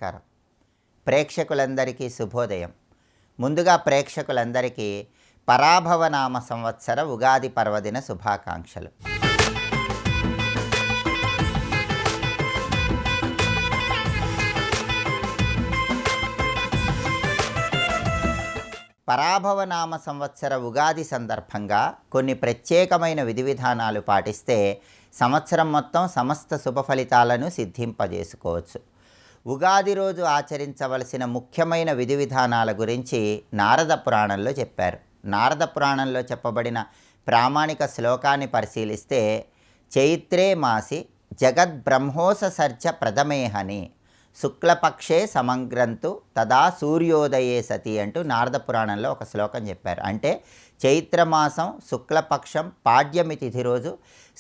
నమస్కారం. ప్రేక్షకులందరికీ శుభోదయం. ముందుగా ప్రేక్షకులందరికీ పరాభవనామ సంవత్సర ఉగాది పర్వదిన శుభాకాంక్షలు. పరాభవనామ సంవత్సర ఉగాది సందర్భంగా కొన్ని ప్రత్యేకమైన విధి విధానాలు పాటిస్తే సంవత్సరం మొత్తం సమస్త శుభ ఫలితాలను సిద్ధింపజేసుకోవచ్చు. ఉగాది రోజు ఆచరించవలసిన ముఖ్యమైన విధి విధానాల గురించి నారద పురాణంలో చెప్పారు. నారద పురాణంలో చెప్పబడిన ప్రామాణిక శ్లోకాన్ని పరిశీలిస్తే చైత్రే మాసి జగద్బ్రహ్మోసర్జ ప్రథమేహని శుక్లపక్షే సమంగ్రంతు తదా సూర్యోదయే సతి అంటూ నారద పురాణంలో ఒక శ్లోకం చెప్పారు. అంటే చైత్రమాసం శుక్లపక్షం పాడ్యమి తిథి రోజు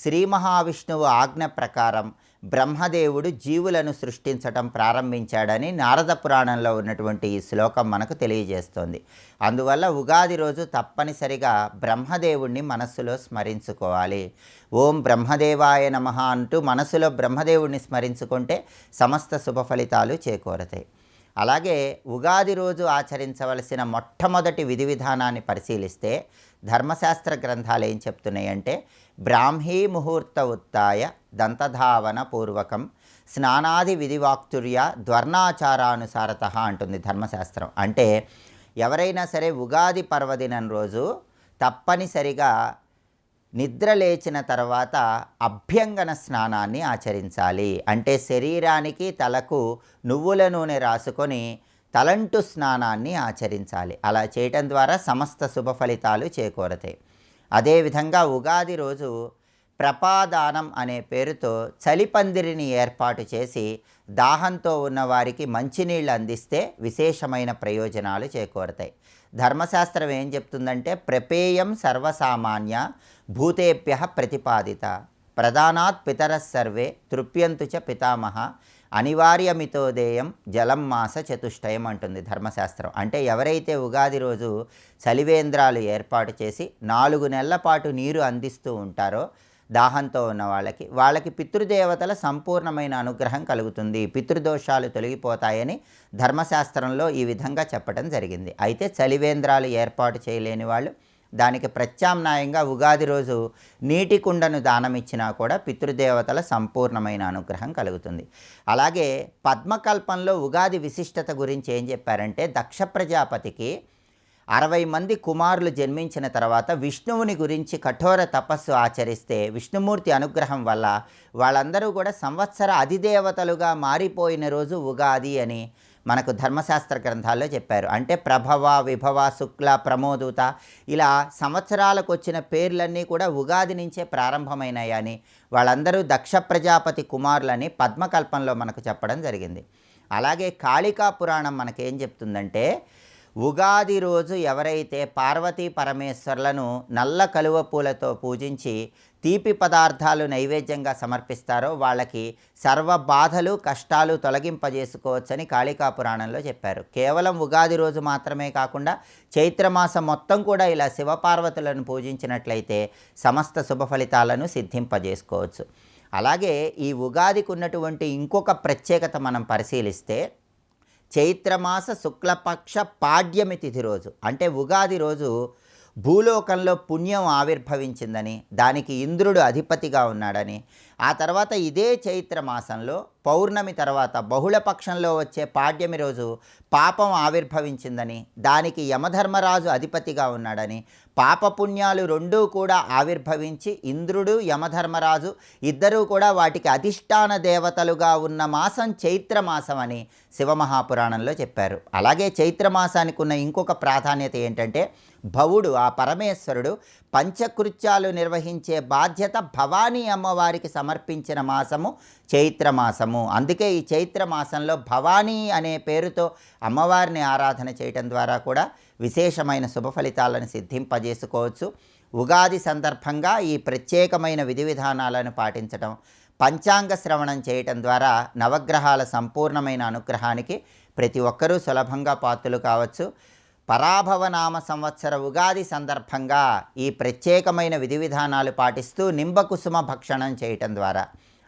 శ్రీ మహావిష్ణువు ఆజ్ఞ ప్రకారం బ్రహ్మదేవుడు జీవులను సృష్టించటం ప్రారంభించాడని నారద పురాణంలో ఉన్నటువంటి ఈ శ్లోకం మనకు తెలియజేస్తోంది. అందువల్ల ఉగాది రోజు తప్పనిసరిగా బ్రహ్మదేవుణ్ణి మనస్సులో స్మరించుకోవాలి. ఓం బ్రహ్మదేవాయ నమః అంటూ మనస్సులో బ్రహ్మదేవుణ్ణి స్మరించుకుంటే సమస్త శుభ ఫలితాలు చేకూరతాయి. అలాగే ఉగాది రోజు ఆచరించవలసిన మొట్టమొదటి విధి విధానాన్ని పరిశీలిస్తే ధర్మశాస్త్ర గ్రంథాలు ఏం చెప్తున్నాయంటే బ్రాహ్మీ ముహూర్త ఉత్తాయ దంతధావన పూర్వకం స్నానాది విధివాక్తుర్య ధ్వర్ణాచారానుసారత అంటుంది ధర్మశాస్త్రం. అంటే ఎవరైనా సరే ఉగాది పర్వదినం రోజు తప్పనిసరిగా నిద్ర లేచిన తర్వాత అభ్యంగన స్నానాన్ని ఆచరించాలి. అంటే శరీరానికి తలకు నువ్వుల నూనె రాసుకొని తలంటు స్నానాన్ని ఆచరించాలి. అలా చేయటం ద్వారా సమస్త శుభ ఫలితాలు చేకూరతాయి. అదేవిధంగా ఉగాది రోజు ప్రపాదానం అనే పేరుతో చలిపందిరిని ఏర్పాటు చేసి దాహంతో ఉన్నవారికి మంచినీళ్ళు అందిస్తే విశేషమైన ప్రయోజనాలు చేకూరతాయి. ధర్మశాస్త్రం ఏం చెప్తుందంటే ప్రపేయం సర్వసామాన్య భూతేభ్య ప్రతిపాదిత ప్రధానాత్ పితరః సర్వే తృప్యంతు చ పితామహ అనివార్యమితోదేయం జలం మాస చతుష్టయం అంటుంది ధర్మశాస్త్రం. అంటే ఎవరైతే ఉగాది రోజు చలివేంద్రాలు ఏర్పాటు చేసి 4 నెలల పాటు నీరు అందిస్తూ ఉంటారో దాహంతో ఉన్న వాళ్ళకి పితృదేవతల సంపూర్ణమైన అనుగ్రహం కలుగుతుంది, పితృదోషాలు తొలగిపోతాయని ధర్మశాస్త్రంలో ఈ విధంగా చెప్పడం జరిగింది. అయితే చలివేంద్రాలు ఏర్పాటు చేయలేని వాళ్ళు దానికి ప్రత్యామ్నాయంగా ఉగాది రోజు నీటి కుండను దానమిచ్చినా కూడా పితృదేవతల సంపూర్ణమైన అనుగ్రహం కలుగుతుంది. అలాగే పద్మకల్పంలో ఉగాది విశిష్టత గురించి ఏం చెప్పారంటే దక్ష ప్రజాపతికి 60 మంది కుమారులు జన్మించిన తర్వాత విష్ణువుని గురించి కఠోర తపస్సు ఆచరిస్తే విష్ణుమూర్తి అనుగ్రహం వల్ల వాళ్ళందరూ కూడా సంవత్సర అధిదేవతలుగా మారిపోయిన రోజు ఉగాది అని మనకు ధర్మశాస్త్ర గ్రంథాల్లో చెప్పారు. అంటే ప్రభవ, విభవ, శుక్ల, ప్రమోదూత ఇలా సంవత్సరాలకు వచ్చిన పేర్లన్నీ కూడా ఉగాది నుంచే ప్రారంభమైనాయని వాళ్ళందరూ దక్ష ప్రజాపతి కుమారులని పద్మకల్పంలో మనకు చెప్పడం జరిగింది. అలాగే కాళికా పురాణం మనకేం చెప్తుందంటే ఉగాది రోజు ఎవరైతే పార్వతీ పరమేశ్వర్లను నల్ల కలువ పూలతో పూజించి తీపి పదార్థాలు నైవేద్యంగా సమర్పిస్తారో వాళ్ళకి సర్వ బాధలు కష్టాలు తొలగింపజేసుకోవచ్చని కాళికా పురాణంలో చెప్పారు. కేవలం ఉగాది రోజు మాత్రమే కాకుండా చైత్రమాసం మొత్తం కూడా ఇలా శివపార్వతులను పూజించినట్లయితే సమస్త శుభ ఫలితాలను సిద్ధింపజేసుకోవచ్చు. అలాగే ఈ ఉగాదికి ఉన్నటువంటి ఇంకొక ప్రత్యేకత మనం పరిశీలిస్తే చైత్రమాస శుక్లపక్ష పాడ్యమి తిథి రోజు అంటే ఉగాది రోజు భూలోకంలో పుణ్యం ఆవిర్భవించిందని దానికి ఇంద్రుడు అధిపతిగా ఉన్నాడని ఆ తర్వాత ఇదే చైత్రమాసంలో పౌర్ణమి తర్వాత బహుళపక్షంలో వచ్చే పాడ్యమి రోజు పాపం ఆవిర్భవించిందని దానికి యమధర్మరాజు అధిపతిగా ఉన్నాడని పాపపుణ్యాలు రెండూ కూడా ఆవిర్భవించి ఇంద్రుడు యమధర్మరాజు ఇద్దరూ కూడా వాటికి అధిష్టాన దేవతలుగా ఉన్న మాసం చైత్రమాసం అని శివమహాపురాణంలో చెప్పారు. అలాగే చైత్రమాసానికి ఉన్న ఇంకొక ప్రాధాన్యత ఏంటంటే భవుడు ఆ పరమేశ్వరుడు పంచకృత్యాలు నిర్వహించే బాధ్యత భవానీ అమ్మవారికి సమర్పించిన మాసము చైత్రమాసము. అందుకే ఈ చైత్రమాసంలో భవానీ అనే పేరుతో అమ్మవారిని ఆరాధన చేయటం ద్వారా కూడా విశేషమైన శుభ ఫలితాలను సిద్ధింపజేసుకోవచ్చు. ఉగాది సందర్భంగా ఈ ప్రత్యేకమైన విధి విధానాలను పాటించడం, పంచాంగ శ్రవణం చేయటం ద్వారా నవగ్రహాల సంపూర్ణమైన అనుగ్రహానికి ప్రతి ఒక్కరూ సులభంగా పాత్రలు కావచ్చు. పరాభవనామ సంవత్సర ఉగాది సందర్భంగా ఈ ప్రత్యేకమైన విధి విధానాలు పాటిస్తూ నింబకుసుమ భక్షణం చేయటం ద్వారా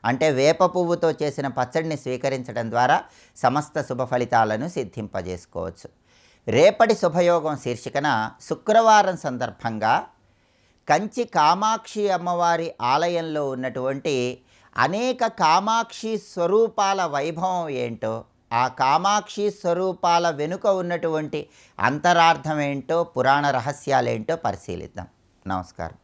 అంటే వేప పువ్వుతో చేసిన పచ్చడిని స్వీకరించడం ద్వారా సమస్త శుభ ఫలితాలను సిద్ధింపజేసుకోవచ్చు. రేపటి శుభయోగం శీర్షికన శుక్రవారం సందర్భంగా కంచి కామాక్షి అమ్మవారి ఆలయంలో ఉన్నటువంటి అనేక కామాక్షి స్వరూపాల వైభవం ఏంటో, ఆ కామాక్షి స్వరూపాల వెనుక ఉన్నటువంటి అంతరార్థం ఏంటో, పురాణ రహస్యాలేంటో పరిశీలిద్దాం. నమస్కారం.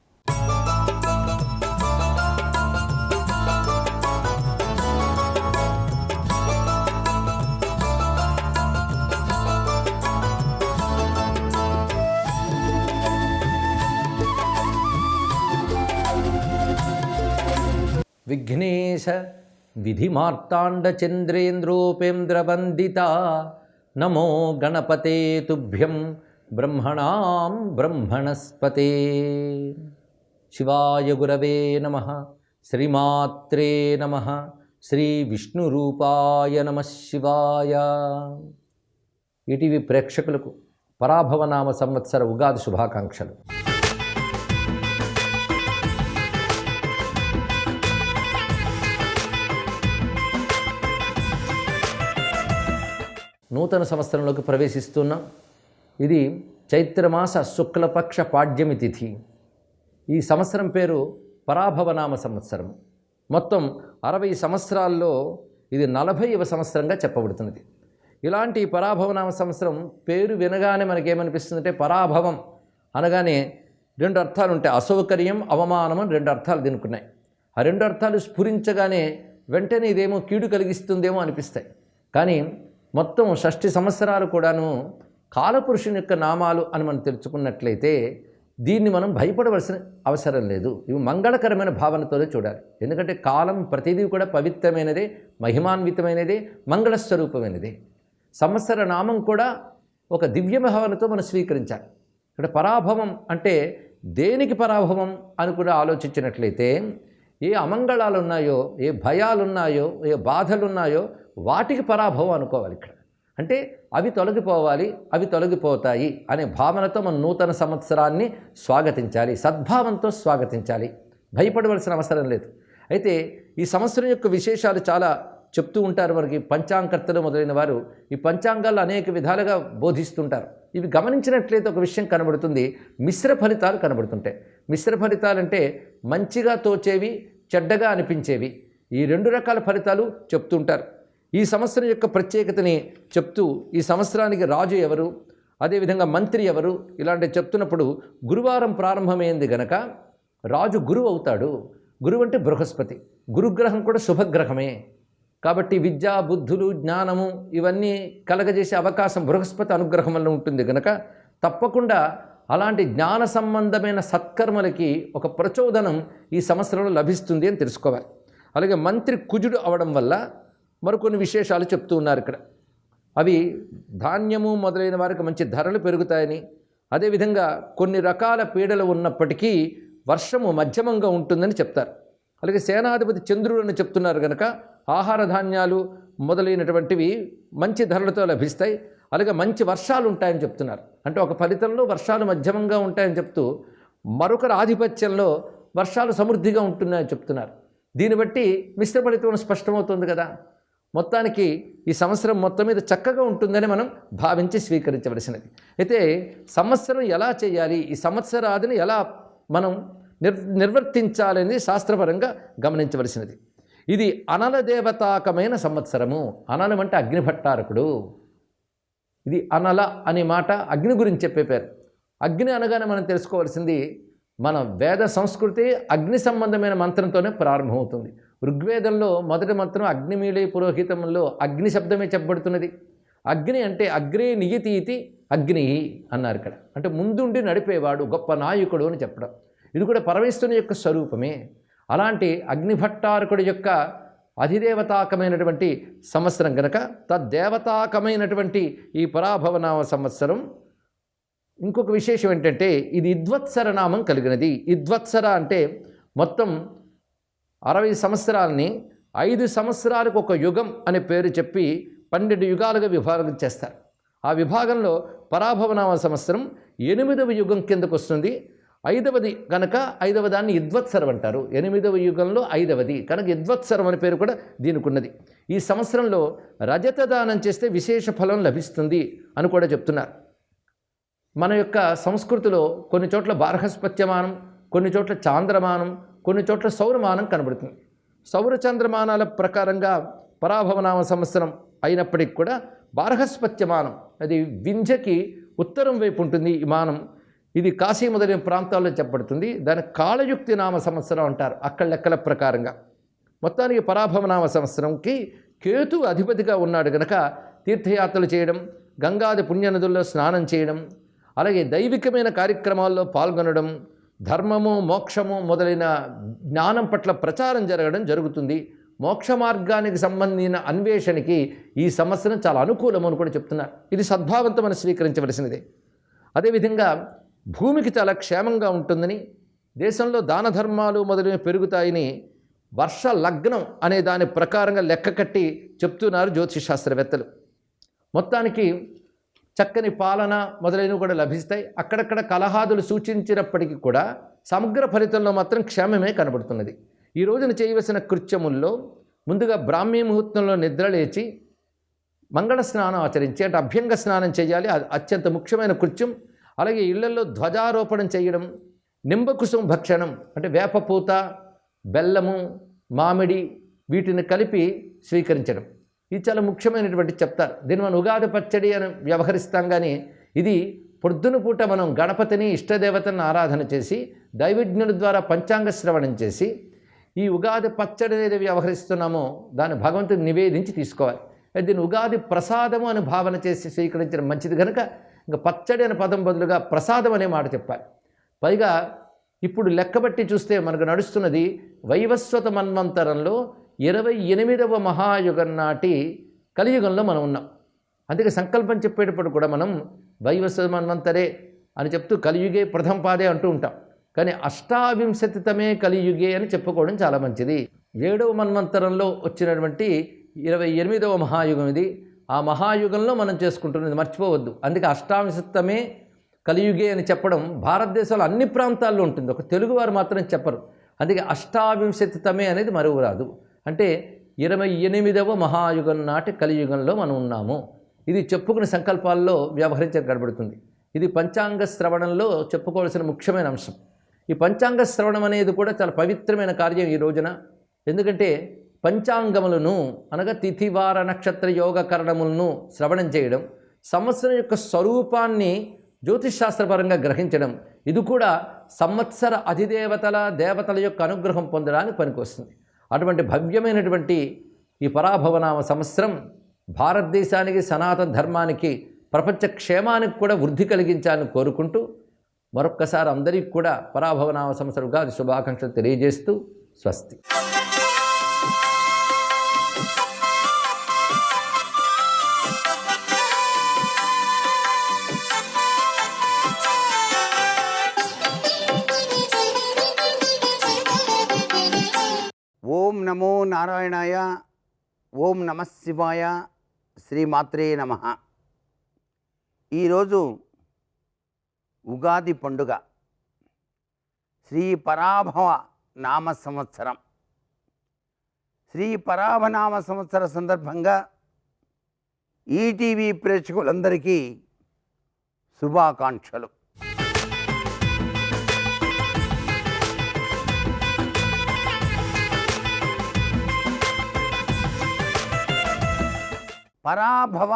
విఘ్నేశ విధిమార్తాండ చంద్రేంద్రోపేంద్రవందిత నమో గణపతే తుభ్యం బ్రహ్మణాం బ్రహ్మణస్పతే. శివాయ గురవే నమః. శ్రీమాత్రే నమః. శ్రీ విష్ణురూపాయ నమః శివాయ. ఈటీవీ ప్రేక్షకులకు పరాభవనామ సంవత్సర ఉగాది శుభాకాంక్షలు. నూతన సంవత్సరంలోకి ప్రవేశిస్తున్నాం. ఇది చైత్రమాస శుక్లపక్ష పాడ్యమి తిథి. ఈ సంవత్సరం పేరు పరాభవనామ సంవత్సరం. మొత్తం 60 సంవత్సరాల్లో ఇది 40వ సంవత్సరంగా చెప్పబడుతున్నది. ఇలాంటి పరాభవనామ సంవత్సరం పేరు వినగానే మనకేమనిపిస్తుందంటే, పరాభవం అనగానే 2 అర్థాలు ఉంటాయి. అసౌకర్యం, అవమానం అని 2 అర్థాలు దీనుకున్నాయి. ఆ 2 అర్థాలు స్ఫురించగానే వెంటనే ఇదేమో కీడు కలిగిస్తుందేమో అనిపిస్తాయి. కానీ మొత్తం 60 సంవత్సరాలు కూడాను కాలపురుషుని యొక్క నామాలు అని మనం తెలుసుకున్నట్లయితే దీన్ని మనం భయపడవలసిన అవసరం లేదు. ఇవి మంగళకరమైన భావనతోనే చూడాలి. ఎందుకంటే కాలం ప్రతిదీ కూడా పవిత్రమైనదే, మహిమాన్వితమైనదే, మంగళస్వరూపమైనదే. సంవత్సర నామం కూడా ఒక దివ్య భావనతో మనం స్వీకరించాలి. ఇక్కడ పరాభవం అంటే దేనికి పరాభవం అని కూడా ఆలోచించినట్లయితే, ఏ అమంగళాలు ఉన్నాయో, ఏ భయాలున్నాయో, ఏ బాధలున్నాయో వాటికి పరాభవం అనుకోవాలి. ఇక్కడ అంటే అవి తొలగిపోవాలి, అవి తొలగిపోతాయి అనే భావనతో మనం నూతన సంవత్సరాన్ని స్వాగతించాలి, సద్భావంతో స్వాగతించాలి. భయపడవలసిన అవసరం లేదు. అయితే ఈ సంవత్సరం యొక్క విశేషాలు చాలా చెప్తూ ఉంటారు మనకి పంచాంగకర్తలు మొదలైన వారు. ఈ పంచాంగాలు అనేక విధాలుగా బోధిస్తుంటారు. ఇవి గమనించినట్లయితే ఒక విషయం కనబడుతుంది, మిశ్ర ఫలితాలు కనబడుతుంటాయి. మిశ్ర ఫలితాలంటే మంచిగా తోచేవి, చెడ్డగా అనిపించేవి, ఈ 2 రకాల ఫలితాలు చెప్తుంటారు. ఈ సంవత్సరం యొక్క ప్రత్యేకతని చెప్తూ ఈ సంవత్సరానికి రాజు ఎవరు, అదేవిధంగా మంత్రి ఎవరు, ఇలాంటివి చెప్తున్నప్పుడు గురువారం ప్రారంభమైంది గనక రాజు గురువు అవుతాడు. గురువు అంటే బృహస్పతి. గురుగ్రహం కూడా శుభగ్రహమే. కాబట్టి విద్య, బుద్ధులు, జ్ఞానము ఇవన్నీ కలగజేసే అవకాశం బృహస్పతి అనుగ్రహం వల్ల ఉంటుంది కనుక తప్పకుండా అలాంటి జ్ఞాన సంబంధమైన సత్కర్మలకి ఒక ప్రచోదనం ఈ సంవత్సరంలో లభిస్తుంది అని తెలుసుకోవాలి. అలాగే మంత్రి కుజుడు అవడం వల్ల మరికొన్ని విశేషాలు చెప్తూ ఉన్నారు ఇక్కడ. అవి ధాన్యము మొదలైన వారికి మంచి ధరలు పెరుగుతాయని, అదేవిధంగా కొన్ని రకాల పీడలు ఉన్నప్పటికీ వర్షము మధ్యమంగా ఉంటుందని చెప్తారు. అలాగే సేనాధిపతి చంద్రుడు అని చెప్తున్నారు కనుక ఆహార ధాన్యాలు మొదలైనటువంటివి మంచి ధరలతో లభిస్తాయి. అలాగే మంచి వర్షాలు ఉంటాయని చెప్తున్నారు. అంటే ఒక ఫలితంలో వర్షాలు మధ్యమంగా ఉంటాయని చెప్తూ మరొకరి ఆధిపత్యంలో వర్షాలు సమృద్ధిగా ఉంటున్నాయని చెప్తున్నారు. దీన్ని బట్టి మిశ్ర ఫలితం స్పష్టమవుతుంది కదా. మొత్తానికి ఈ సంవత్సరం మొత్తం మీద చక్కగా ఉంటుందని మనం భావించి స్వీకరించవలసినది. అయితే సంవత్సరం ఎలా చేయాలి, ఈ సంవత్సరాదిని ఎలా మనం నిర్వర్తించాలనేది శాస్త్రపరంగా గమనించవలసినది. ఇది అనల దేవతాకమైన సంవత్సరము. అనలం అంటే అగ్నిభట్టారకుడు. ఇది అనల అనే మాట అగ్ని గురించి చెప్పే పేరు. అగ్ని అనగానే మనం తెలుసుకోవాల్సింది, మన వేద సంస్కృతి అగ్ని సంబంధమైన మంత్రంతోనే ప్రారంభమవుతుంది. ఋగ్వేదంలో మొదటి మంత్రం అగ్నిమీళే పురోహితంలో అగ్ని శబ్దమే చెప్పబడుతున్నది. అగ్ని అంటే అగ్రే నియతీతి అగ్ని అన్నారు ఇక్కడ. అంటే ముందుండి నడిపేవాడు, గొప్ప నాయకుడు అని చెప్పడం. ఇది కూడా పరమేశ్వరుని యొక్క స్వరూపమే. అలాంటి అగ్నిభట్టారకుడి యొక్క అధిదేవతాకమైనటువంటి సంవత్సరం కనుక తద్దేవతాకమైనటువంటి ఈ పరాభవనామ సంవత్సరం ఇంకొక విశేషం ఏంటంటే ఇది ఇద్వత్సర నామం కలిగినది. ఇద్వత్సర అంటే మొత్తం 60 సంవత్సరాలని 5 సంవత్సరాలకు ఒక యుగం అనే పేరు చెప్పి 12 యుగాలుగా విభాగం చేస్తారు. ఆ విభాగంలో పరాభవనామ సంవత్సరం 8వ యుగం కిందకు వస్తుంది. ఐదవది కనుక ఐదవ దాన్ని ఇద్వత్సరం అంటారు. 8వ యుగంలో ఐదవది కనుక ఇద్వత్సరం అనే పేరు కూడా దీనికి ఉన్నది. ఈ సంవత్సరంలో రజత దానం చేస్తే విశేష ఫలం లభిస్తుంది అని కూడా చెప్తున్నారు. మన యొక్క సంస్కృతిలో కొన్ని చోట్ల బార్హస్పత్యమానం, కొన్ని చోట్ల చాంద్రమానం, కొన్ని చోట్ల సౌరమానం కనబడుతుంది. సౌర చంద్రమానాల ప్రకారంగా పరాభవనామ సంవత్సరం అయినప్పటికీ కూడా బార్హస్పత్యమానం, అది వింధ్యకి ఉత్తరం వైపు ఉంటుంది ఈ మానం. ఇది కాశీ మొదలైన ప్రాంతాల్లో చెప్పబడుతుంది. దాని కాళయుక్తి నామ సంవత్సరం అంటారు అక్కడ లెక్కల ప్రకారంగా. మొత్తానికి పరాభవనామ సంవత్సరంకి కేతు అధిపతిగా ఉన్నాడు కనుక తీర్థయాత్రలు చేయడం, గంగాది పుణ్యనదుల్లో స్నానం చేయడం, అలాగే దైవికమైన కార్యక్రమాల్లో పాల్గొనడం, ధర్మము మోక్షము మొదలైన జ్ఞానం పట్ల ప్రచారం జరగడం జరుగుతుంది. మోక్ష మార్గానికి సంబంధించిన అన్వేషణకి ఈ సంవత్సరం చాలా అనుకూలం అని కూడా చెప్తున్నారు. ఇది సద్భావంతో మనం స్వీకరించవలసినదే. అదేవిధంగా భూమికి చాలా క్షేమంగా ఉంటుందని, దేశంలో దాన ధర్మాలు మొదలైనవి పెరుగుతాయని వర్ష లగ్నం అనే దాని ప్రకారంగా లెక్క కట్టి చెప్తున్నారు జ్యోతిష్ శాస్త్రవేత్తలు. మొత్తానికి చక్కని పాలన మొదలైనవి కూడా లభిస్తాయి. అక్కడక్కడ కలహాదులు సూచించినప్పటికీ కూడా సమగ్ర ఫలితంలో మాత్రం క్షేమమే కనబడుతున్నది. ఈ రోజున చేయవలసిన కృత్యముల్లో ముందుగా బ్రాహ్మీ ముహూర్తంలో నిద్రలేచి మంగళ స్నానం ఆచరించి, అంటే అభ్యంగ స్నానం చేయాలి, అది అత్యంత ముఖ్యమైన కృత్యం. అలాగే ఇళ్లలో ధ్వజారోపణం చేయడం, నింబకుసుమ భక్షణం అంటే వేపపూత, బెల్లము, మామిడి వీటిని కలిపి స్వీకరించడం, ఇది చాలా ముఖ్యమైనటువంటి చెప్తారు. దీన్ని మనం ఉగాది పచ్చడి అని వ్యవహరిస్తాం. కానీ ఇది పొద్దున పూట మనం గణపతిని ఇష్టదేవతను ఆరాధన చేసి దైవజ్ఞుల ద్వారా పంచాంగ శ్రవణం చేసి ఈ ఉగాది పచ్చడి అనేది వ్యవహరిస్తున్నామో దాన్ని భగవంతుడికి నివేదించి తీసుకోవాలి. దీన్ని ఉగాది ప్రసాదము అని భావన చేసి స్వీకరించడం మంచిది కనుక ఇంకా పచ్చడి అనే పదం బదులుగా ప్రసాదం అనే మాట చెప్పాలి. పైగా ఇప్పుడు లెక్కబట్టి చూస్తే మనకు నడుస్తున్నది వైవస్వత మన్వంతరంలో 28వ మహాయుగం నాటి కలియుగంలో మనం ఉన్నాం. అందుకే సంకల్పం చెప్పేటప్పుడు కూడా మనం వైవస్వత మన్వంతరే అని చెప్తూ కలియుగే ప్రథమ పాదే అంటూ ఉంటాం. కానీ అష్టావింశతితమే కలియుగే అని చెప్పుకోవడం చాలా మంచిది. 7వ మన్వంతరంలో వచ్చినటువంటి 28వ మహాయుగం ఇది. ఆ మహాయుగంలో మనం చేసుకుంటున్నది మర్చిపోవద్దు. అందుకే అష్టావింశతమే కలియుగే అని చెప్పడం భారతదేశంలో అన్ని ప్రాంతాల్లో ఉంటుంది, ఒక తెలుగువారు మాత్రం చెప్పరు. అందుకే అష్టావింశతితమే అనేది మరువరాదు. అంటే 28వ మహాయుగం నాటి కలియుగంలో మనం ఉన్నాము. ఇది చెప్పుకునే సంకల్పాల్లో వ్యవహరించక గడబడుతుంది. ఇది పంచాంగ శ్రవణంలో చెప్పుకోవాల్సిన ముఖ్యమైన అంశం. ఈ పంచాంగ శ్రవణం అనేది కూడా చాలా పవిత్రమైన కార్యం ఈ రోజున. ఎందుకంటే పంచాంగములను అనగా తిథివార నక్షత్ర యోగ కరణములను శ్రవణం చేయడం, సంవత్సరం యొక్క స్వరూపాన్ని జ్యోతిషాస్త్రపరంగా గ్రహించడం, ఇది కూడా సంవత్సర అధిదేవతల దేవతల యొక్క అనుగ్రహం పొందడానికి పనికొస్తుంది. అటువంటి భవ్యమైనటువంటి ఈ పరాభవనామ సంవత్సరం భారతదేశానికి, సనాతన ధర్మానికి, ప్రపంచ క్షేమానికి కూడా వృద్ధి కలిగించాలని కోరుకుంటూ మరొక్కసారి అందరికీ కూడా పరాభవనామ సంవత్సరం ఉగాది శుభాకాంక్షలు తెలియజేస్తూ స్వస్తి. ఓం నమో నారాయణాయ, ఓం నమః శివాయ, శ్రీమాత్రే నమః. ఈరోజు ఉగాది పండుగ, శ్రీ పరాభవ నామ సంవత్సరం. శ్రీ పరాభనామ సంవత్సర సందర్భంగా ఈటీవీ ప్రేక్షకులందరికీ శుభాకాంక్షలు. పరాభవ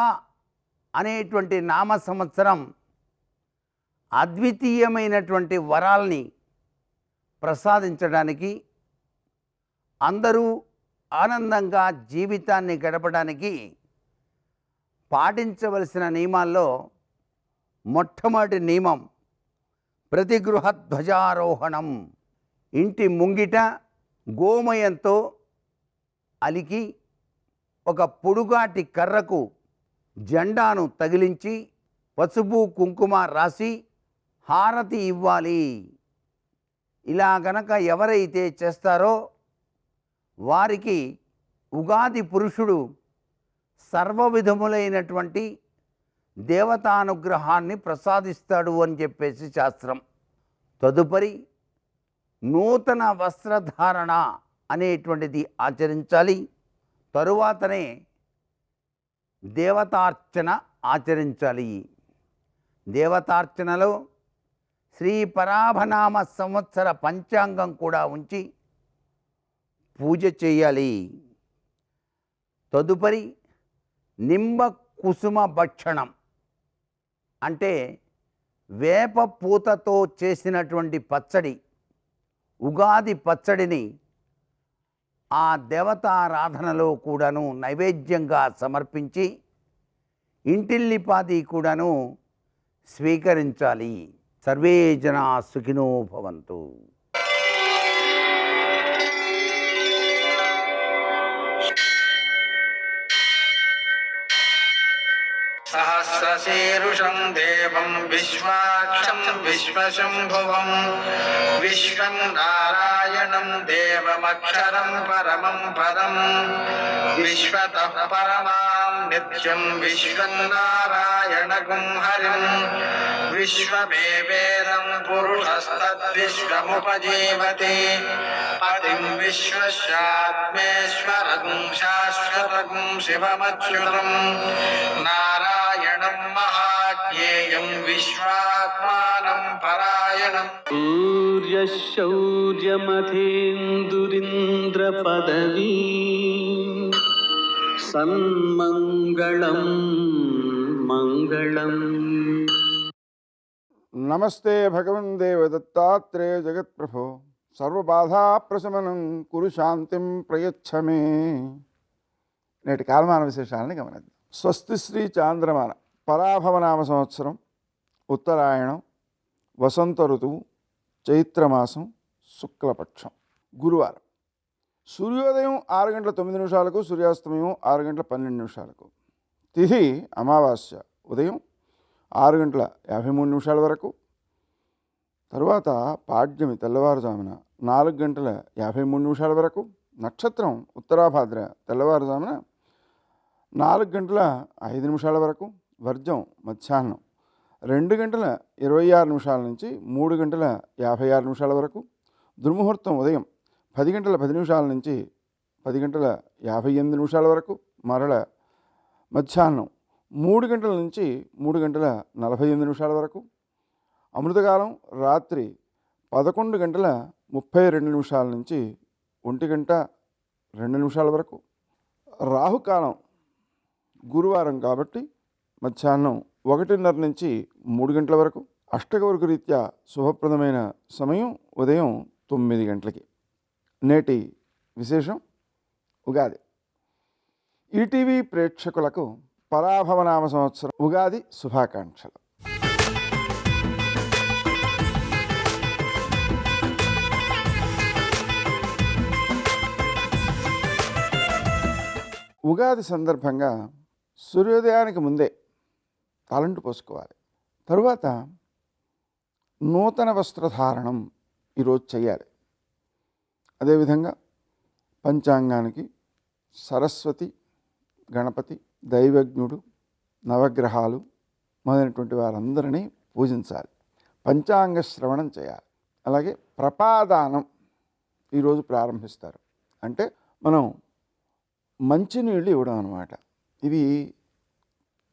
అనేటువంటి నామ సంవత్సరం అద్వితీయమైనటువంటి వరాల్ని ప్రసాదించడానికి, అందరూ ఆనందంగా జీవితాన్ని గడపడానికి పాటించవలసిన నియమాల్లో మొట్టమొదటి నియమం ప్రతి గృహ ధ్వజారోహణం. ఇంటి ముంగిట గోమయంతో అలికి ఒక పొడుగాటి కర్రకు జెండాను తగిలించి పసుపు కుంకుమ రాసి హారతి ఇవ్వాలి. ఇలా గనక ఎవరైతే చేస్తారో వారికి ఉగాది పురుషుడు సర్వవిధములైనటువంటి దేవతానుగ్రహాన్ని ప్రసాదిస్తాడు అని చెప్పేసి శాస్త్రం. తదుపరి నూతన వస్త్రధారణ అనేటువంటిది ఆచరించాలి. తరువాతనే దేవతార్చన ఆచరించాలి. దేవతార్చనలో శ్రీ పరాభనామ సంవత్సర పంచాంగం కూడా ఉంచి పూజ చేయాలి. తదుపరి నింబ కుసుమ భక్షణం అంటే వేప పూతతో చేసినటువంటి పచ్చడి, ఉగాది పచ్చడిని ఆ దేవతారాధనలో కూడాను నైవేద్యంగా సమర్పించి ఇంటిల్లిపాది కూడాను స్వీకరించాలి. సర్వే జనా సుఖినో భవంతు. सहस्रशीर्षं देवं विश्वाक्षं विश्वशम्भुवं विश्वं नारायणं देवमक्षरं परमं पदं विश्वतः परमां नित्यं विश्वं नारायणगुं हरिं विश्वमेवेदं पुरुषस्तद्विश्वमुपजीवति पतिं विश्वस्यात्मेश्वरगुं शाश्वतगुं शिवमच्युतं नारायणं महाज्ञेयं विश्वात्मानं परायणम् सूर्यशौर्यमथेन्दुरिन्द्रपदवी सन्मङ्गलं मङ्गलम्. నమస్తే భగవన్ దేవదత్తాత్రేయ జగత్ప్రభో సర్వబాధాప్రశమనం కురు శాంతిం ప్రయచ్చమే. నేటి కాలమాన విశేషాలని గమనిద్దాం. స్వస్తి శ్రీ చాంద్రమాన పరాభవనామ సంవత్సరం, ఉత్తరాయణం, వసంత ఋతువు, చైత్రమాసం, శుక్లపక్షం, గురువారం. సూర్యోదయం 6:09 సూర్యాస్తమయం 6:12 తిథి అమావాస్య ఉదయం 6:53 వరకు, తరువాత పాడ్యమి తెల్లవారుజామున 4:53 వరకు, నక్షత్రం ఉత్తరాభాద్ర తెల్లవారుజామున 4:05 వరకు, వర్జం మధ్యాహ్నం 2:26 నుంచి 3:56 వరకు, దుర్ముహూర్తం ఉదయం 10:10 నుంచి 10:58 వరకు, మరల మధ్యాహ్నం 3 గంటల నుంచి 3:48 వరకు, అమృతకాలం రాత్రి 11:32 నుంచి 1:02 వరకు, రాహుకాలం గురువారం కాబట్టి మధ్యాహ్నం 1:30 నుంచి 3 గంటల వరకు, అష్టకవర్గ రీత్యా శుభప్రదమైన సమయం ఉదయం 9 గంటలకి. నేటి విశేషం ఉగాది. ఈటీవీ ప్రేక్షకులకు పరాభవనామ సంవత్సరం ఉగాది శుభాకాంక్షలు. ఉగాది సందర్భంగా సూర్యోదయానికి ముందే తలంటు పోసుకోవాలి. తరువాత నూతన వస్త్రధారణం ఈరోజు చేయాలి. అదేవిధంగా పంచాంగానికి సరస్వతి, గణపతి, దైవజ్ఞుడు, నవగ్రహాలు మొదలైనటువంటి వారందరినీ పూజించాలి. పంచాంగ శ్రవణం చేయాలి. అలాగే ప్రపాదానం ఈరోజు ప్రారంభిస్తారు. అంటే మనం మంచినీళ్ళు ఇవ్వడం అన్నమాట. ఇవి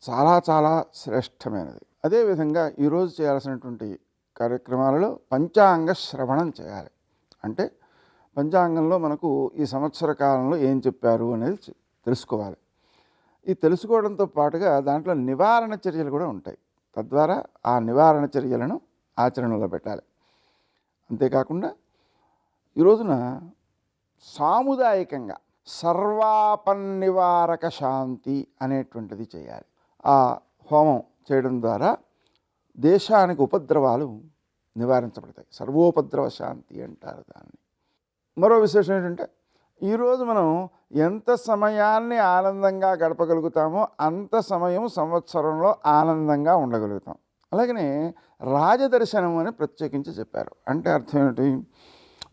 చాలా చాలా శ్రేష్టమైనది. అదేవిధంగా ఈరోజు చేయాల్సినటువంటి కార్యక్రమాలలో పంచాంగ శ్రవణం చేయాలి. అంటే పంచాంగంలో మనకు ఈ సంవత్సర కాలంలో ఏం చెప్పారు అనేది తెలుసుకోవాలి. ఈ తెలుసుకోవడంతో పాటుగా దాంట్లో నివారణ చర్యలు కూడా ఉంటాయి. తద్వారా ఆ నివారణ చర్యలను ఆచరణలో పెట్టాలి. అంతేకాకుండా ఈ రోజున సాముదాయికంగా సర్వాపన్నివారక శాంతి అనేటువంటిది చేయాలి. ఆ హోమం చేయడం ద్వారా దేశానికి ఉపద్రవాలు నివారించబడతాయి. సర్వోపద్రవ శాంతి అంటారు దాన్ని. మరో విశేషం ఏంటంటే ఈరోజు మనం ఎంత సమయాన్ని ఆనందంగా గడపగలుగుతామో అంత సమయం సంవత్సరంలో ఆనందంగా ఉండగలుగుతాం. అలాగనే రాజదర్శనం అని ప్రత్యేకించి చెప్పారు. అంటే అర్థం ఏమిటి?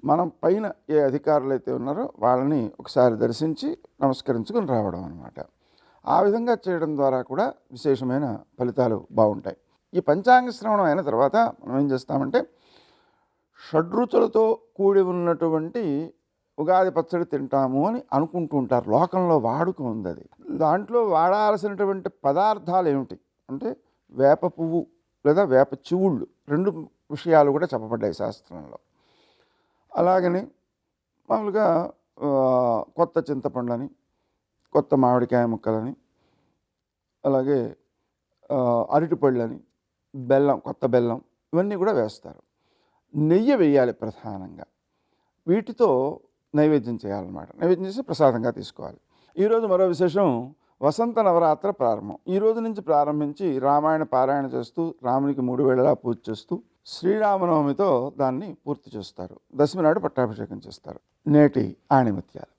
మనం పైన ఏ అధికారులు అయితే ఉన్నారో వాళ్ళని ఒకసారి దర్శించి నమస్కరించుకొని రావడం అన్నమాట. ఆ విధంగా చేయడం ద్వారా కూడా విశేషమైన ఫలితాలు బాగుంటాయి. ఈ పంచాంగ శ్రవణం అయిన తర్వాత మనం ఏం చేస్తామంటే షడ్రుచులతో కూడి ఉన్నటువంటి ఉగాది పచ్చడి తింటాము అని అనుకుంటూ ఉంటారు. లోకంలో వాడుక ఉంది అది. దాంట్లో వాడాల్సినటువంటి పదార్థాలు ఏమిటి అంటే వేప పువ్వు లేదా వేప చివుళ్ళు, 2 విషయాలు కూడా చెప్పబడ్డాయి శాస్త్రంలో. అలాగని మామూలుగా కొత్త చింతపండుని, కొత్త మామిడికాయ ముక్కలని, అలాగే అరటిపళ్ళని, బెల్లం, కొత్త బెల్లం, ఇవన్నీ కూడా వేస్తారు. నెయ్యి వేయాలి ప్రధానంగా. వీటితో నైవేద్యం చేయాలన్నమాట. నైవేద్యం చేసి ప్రసాదంగా తీసుకోవాలి. ఈరోజు మరో విశేషం, వసంత నవరాత్రి ప్రారంభం. ఈ రోజు నుంచి ప్రారంభించి రామాయణ పారాయణ చేస్తూ, రామునికి 3 వేళలా పూజ చేస్తూ, శ్రీరామనవమితో దాన్ని పూర్తి చేస్తారు. దశమి నాడు పట్టాభిషేకం చేస్తారు. నేటి ఆణిముత్యాలు.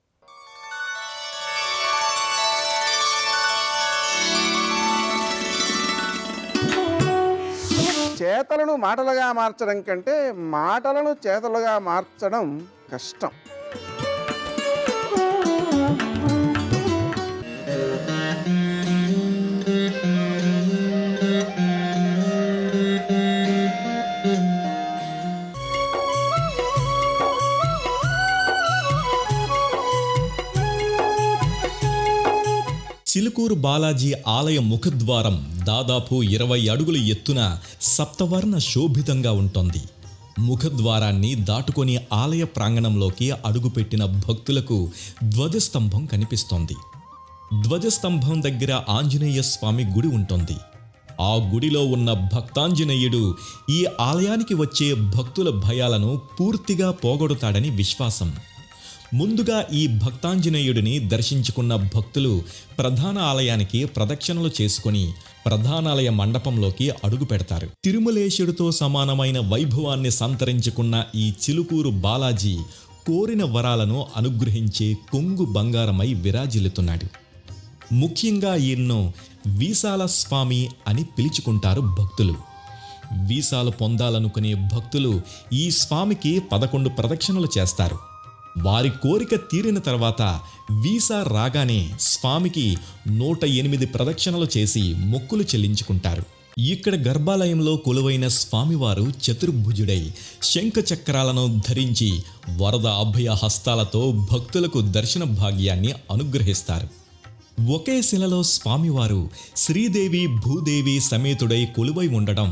చేతలను మాటలుగా మార్చడం కంటే మాటలను చేతలుగా మార్చడం కష్టం. చిలుకూరు బాలాజీ ఆలయ ముఖద్వారం దాదాపు 20 అడుగుల ఎత్తున సప్తవర్ణ శోభితంగా ఉంటుంది. ముఖద్వారాన్ని దాటుకొని ఆలయ ప్రాంగణంలోకి అడుగుపెట్టిన భక్తులకు ధ్వజస్తంభం కనిపిస్తోంది. ధ్వజస్తంభం దగ్గర ఆంజనేయ స్వామి గుడి ఉంటుంది. ఆ గుడిలో ఉన్న భక్తాంజనేయుడు ఈ ఆలయానికి వచ్చే భక్తుల భయాలను పూర్తిగా పోగొడతాడని విశ్వాసం. ముందుగా ఈ భక్తాంజనేయుడిని దర్శించుకున్న భక్తులు ప్రధాన ఆలయానికి ప్రదక్షిణలు చేసుకుని ప్రధానాలయ మండపంలోకి అడుగు పెడతారు. తిరుమలేశుడితో సమానమైన వైభవాన్ని సంతరించుకున్న ఈ చిలుకూరు బాలాజీ కోరిన వరాలను అనుగ్రహించే కొంగు బంగారమై విరాజిల్లుతున్నాడు. ముఖ్యంగా ఈయన్ను వీసాల స్వామి అని పిలుచుకుంటారు భక్తులు. వీసాలు పొందాలనుకునే భక్తులు ఈ స్వామికి 11 ప్రదక్షిణలు చేస్తారు. వారి కోరిక తీరిన తర్వాత వీసా రాగానే స్వామికి 108 ప్రదక్షిణలు చేసి మొక్కులు చెల్లించుకుంటారు. ఇక్కడ గర్భాలయంలో కొలువైన స్వామివారు చతుర్భుజుడై శంఖ చక్రాలను ధరించి వరద అభయ హస్తాలతో భక్తులకు దర్శన భాగ్యాన్ని అనుగ్రహిస్తారు. ఒకే శిలలో స్వామివారు శ్రీదేవి భూదేవి సమేతుడై కొలువై ఉండడం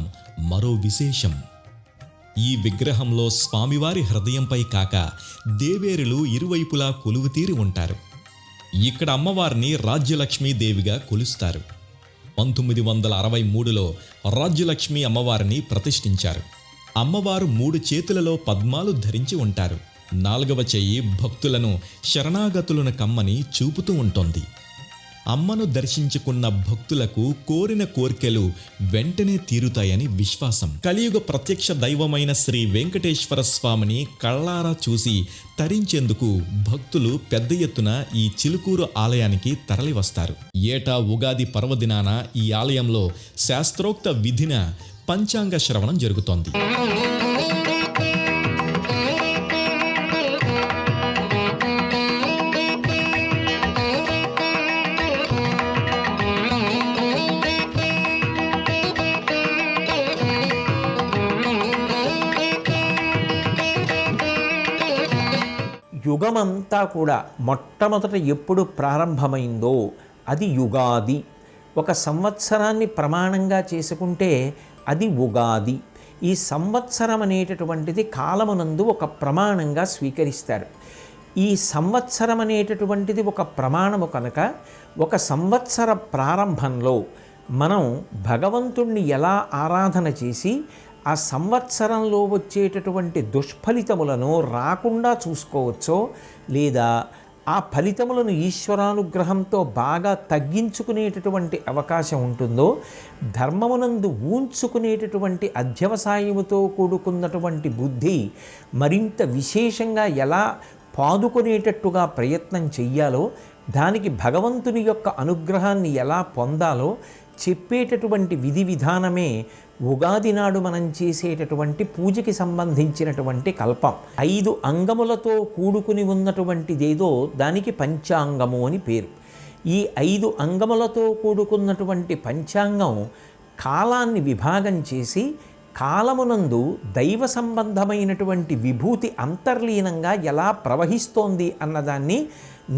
మరో విశేషం. ఈ విగ్రహంలో స్వామివారి హృదయంపై కాక దేవేరులు ఇరువైపులా కొలువుతీరి ఉంటారు. ఇక్కడ అమ్మవారిని రాజ్యలక్ష్మీదేవిగా కొలుస్తారు. 1963లో రాజ్యలక్ష్మి అమ్మవారిని ప్రతిష్ఠించారు. అమ్మవారు 3 చేతులలో పద్మాలు ధరించి ఉంటారు. 4వ చెయ్యి భక్తులను శరణాగతులను కమ్మని చూపుతూ ఉంటుంది. అమ్మను దర్శించుకున్న భక్తులకు కోరిన కోర్కెలు వెంటనే తీరుతాయని విశ్వాసం. కలియుగ ప్రత్యక్ష దైవమైన శ్రీ వెంకటేశ్వర స్వామిని కళ్ళారా చూసి తరించేందుకు భక్తులు పెద్ద ఎత్తున ఈ చిలుకూరు ఆలయానికి తరలివస్తారు. ఏటా ఉగాది పర్వదినాన ఈ ఆలయంలో శాస్త్రోక్త విధిన పంచాంగ శ్రవణం జరుగుతోంది. యుగమంతా కూడా మొట్టమొదట ఎప్పుడు ప్రారంభమైందో అది యుగాది. ఒక సంవత్సరాన్ని ప్రమాణంగా చేసుకుంటే అది ఉగాది. ఈ సంవత్సరం అనేటటువంటిది కాలమునందు ఒక ప్రమాణంగా స్వీకరిస్తారు. ఈ సంవత్సరం అనేటటువంటిది ఒక ప్రమాణము కనుక ఒక సంవత్సర ప్రారంభంలో మనం భగవంతుణ్ణి ఎలా ఆరాధన చేసి ఆ సంవత్సరంలో వచ్చేటటువంటి దుష్ఫలితములను రాకుండా చూసుకోవచ్చో, లేదా ఆ ఫలితములను ఈశ్వరానుగ్రహంతో బాగా తగ్గించుకునేటటువంటి అవకాశం ఉంటుందో, ధర్మమునందు ఊంచుకునేటటువంటి అధ్యవసాయముతో కూడుకున్నటువంటి బుద్ధి మరింత విశేషంగా ఎలా పాదుకునేటట్టుగా ప్రయత్నం చెయ్యాలో, దానికి భగవంతుని యొక్క అనుగ్రహాన్ని ఎలా పొందాలో చెప్పేటటువంటి విధి విధానమే ఉగాది నాడు మనం చేసేటటువంటి పూజకి సంబంధించినటువంటి కల్పం. 5 అంగములతో కూడుకుని ఉన్నటువంటిదేదో దానికి పంచాంగము అని పేరు. ఈ 5 అంగములతో కూడుకున్నటువంటి పంచాంగం కాలాన్ని విభాగం చేసి కాలమునందు దైవ సంబంధమైనటువంటి విభూతి అంతర్లీనంగా ఎలా ప్రవహిస్తోంది అన్నదాన్ని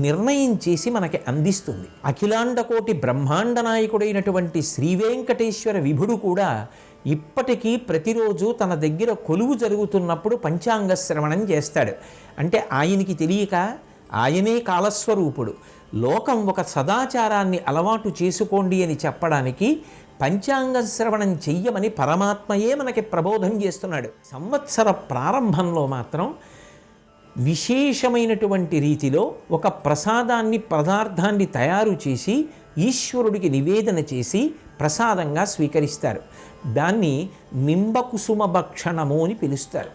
నిర్ణయం చేసి మనకి అందిస్తుంది. అఖిలాండకోటి బ్రహ్మాండ నాయకుడైనటువంటి శ్రీవేంకటేశ్వర విభుడు కూడా ఇప్పటికీ ప్రతిరోజు తన దగ్గర కొలువు జరుగుతున్నప్పుడు పంచాంగ శ్రవణం చేస్తాడు. అంటే ఆయనకి తెలియక ఆయనే కాలస్వరూపుడు. లోకం ఒక సదాచారాన్ని అలవాటు చేసుకోండి అని చెప్పడానికి పంచాంగ శ్రవణం చెయ్యమని పరమాత్మయే మనకి ప్రబోధం చేస్తున్నాడు. సంవత్సర ప్రారంభంలో మాత్రం విశేషమైనటువంటి రీతిలో ఒక పదార్థాన్ని తయారు చేసి ఈశ్వరుడికి నివేదన చేసి ప్రసాదంగా స్వీకరిస్తారు. దాన్ని నింబకుసుమ భక్షణము అని పిలుస్తారు.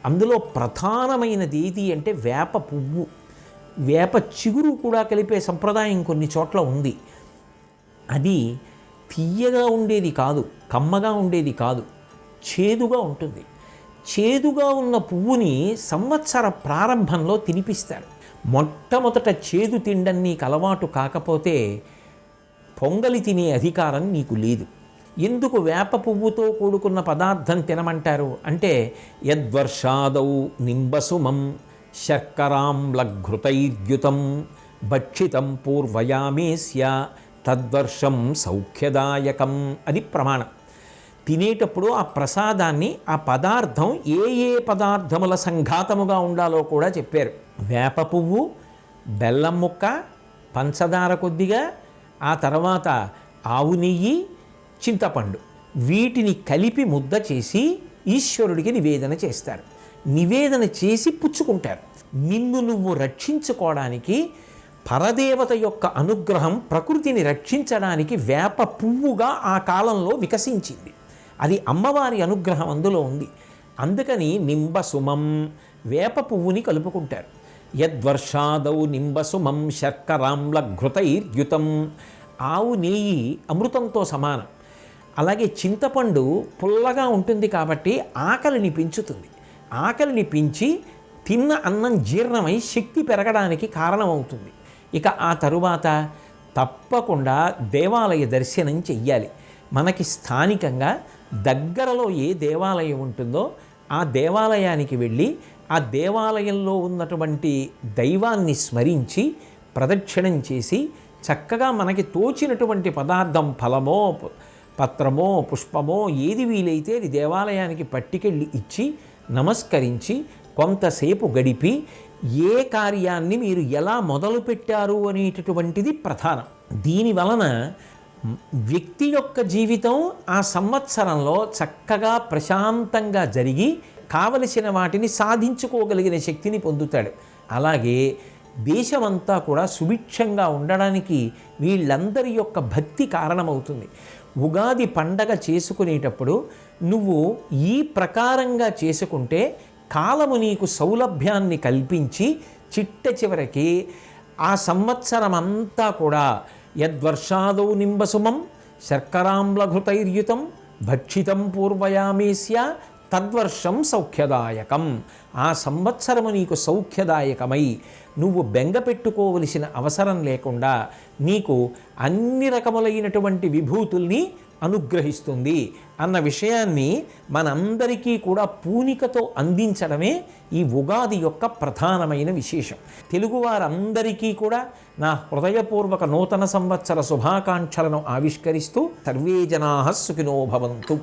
అందులో ప్రధానమైనది ఏది అంటే వేప పువ్వు, వేప చిగురు కూడా కలిపే సంప్రదాయం కొన్ని చోట్ల ఉంది. అది తీయగా ఉండేది కాదు, కమ్మగా ఉండేది కాదు, చేదుగా ఉంటుంది. చేదుగా ఉన్న పువ్వుని సంవత్సర ప్రారంభంలో తినిపిస్తారు. మొట్టమొదట చేదు తినడం నీకు అలవాటు కాకపోతే పొంగలి తినే అధికారం నీకు లేదు. ఎందుకు వేప పువ్వుతో కూడుకున్న పదార్థం తినమంటారు అంటే యద్వర్షాదౌ నింబసుమం శర్కరాంలఘృతైర్యుతం భక్షితం పూర్వయామేస్య తద్వర్షం సౌఖ్యదాయకం అది ప్రమాణం. తినేటప్పుడు ఆ ప్రసాదాన్ని ఆ పదార్థం ఏ ఏ పదార్థముల సంఘాతముగా ఉండాలో కూడా చెప్పారు. వేప పువ్వు, బెల్లం ముక్క, పంచదార కొద్దిగా, ఆ తర్వాత ఆవు నెయ్యి, చింతపండు, వీటిని కలిపి ముద్ద చేసి ఈశ్వరుడికి నివేదన చేస్తారు. నివేదన చేసి పుచ్చుకుంటారు. నిన్ను నువ్వు రక్షించుకోవడానికి పరదేవత యొక్క అనుగ్రహం ప్రకృతిని రక్షించడానికి వేప పువ్వుగా ఆ కాలంలో వికసించింది. అది అమ్మవారి అనుగ్రహం అందులో ఉంది. అందుకని నింబసుమం వేప పువ్వుని కలుపుకుంటారు. యద్వర్షాదౌ నింబసుమం శర్కరాంలఘృతైర్యుతం ఆవు నెయ్యి అమృతంతో సమానం. అలాగే చింతపండు పుల్లగా ఉంటుంది కాబట్టి ఆకలిని పెంచుతుంది. ఆకలిని పెంచి తిన్న అన్నం జీర్ణమై శక్తి పెరగడానికి కారణమవుతుంది. ఇక ఆ తరువాత తప్పకుండా దేవాలయ దర్శనం చెయ్యాలి. మనకి స్థానికంగా దగ్గరలో ఏ దేవాలయం ఉంటుందో ఆ దేవాలయానికి వెళ్ళి ఆ దేవాలయంలో ఉన్నటువంటి దైవాన్ని స్మరించి ప్రదక్షిణం చేసి చక్కగా మనకి తోచినటువంటి పదార్థం ఫలమో పత్రమో పుష్పమో ఏది వీలైతే అది దేవాలయానికి పట్టుకెళ్ళి ఇచ్చి నమస్కరించి కొంతసేపు గడిపి ఏ కార్యాన్ని మీరు ఎలా మొదలుపెట్టారు అనేటటువంటిది ప్రధానం. దీని వలన వ్యక్తి యొక్క జీవితం ఆ సంవత్సరంలో చక్కగా ప్రశాంతంగా జరిగి కావలసిన వాటిని సాధించుకోగలిగిన శక్తిని పొందుతాడు. అలాగే దేశమంతా కూడా సుభిక్షంగా ఉండడానికి వీళ్ళందరి యొక్క భక్తి కారణమవుతుంది. ఉగాది పండగ చేసుకునేటప్పుడు నువ్వు ఈ ప్రకారంగా చేసుకుంటే కాలము నీకు సౌలభ్యాన్ని కల్పించి చిట్ట చివరికి ఆ సంవత్సరం అంతా కూడా యద్వర్షాదౌ నింబసుమం శర్కరాంలఘృతైర్యుతం భక్షితం పూర్వయామేస్య తద్వర్షం సౌఖ్యదాయకం. ఆ సంవత్సరము నీకు సౌఖ్యదాయకమై నువ్వు బెంగ పెట్టుకోవలసిన అవసరం లేకుండా నీకు అన్ని రకములైనటువంటి విభూతుల్ని అనుగ్రహిస్తుంది అన్న విషయాన్ని మనందరికీ కూడా పూనికతో అందించడమే ఈ ఉగాది యొక్క ప్రధానమైన విశేషం. తెలుగువారందరికీ కూడా నా హృదయపూర్వక నూతన సంవత్సర శుభాకాంక్షలను ఆవిష్కరిస్తూ సర్వే జనాః సుఖినో భవంతు.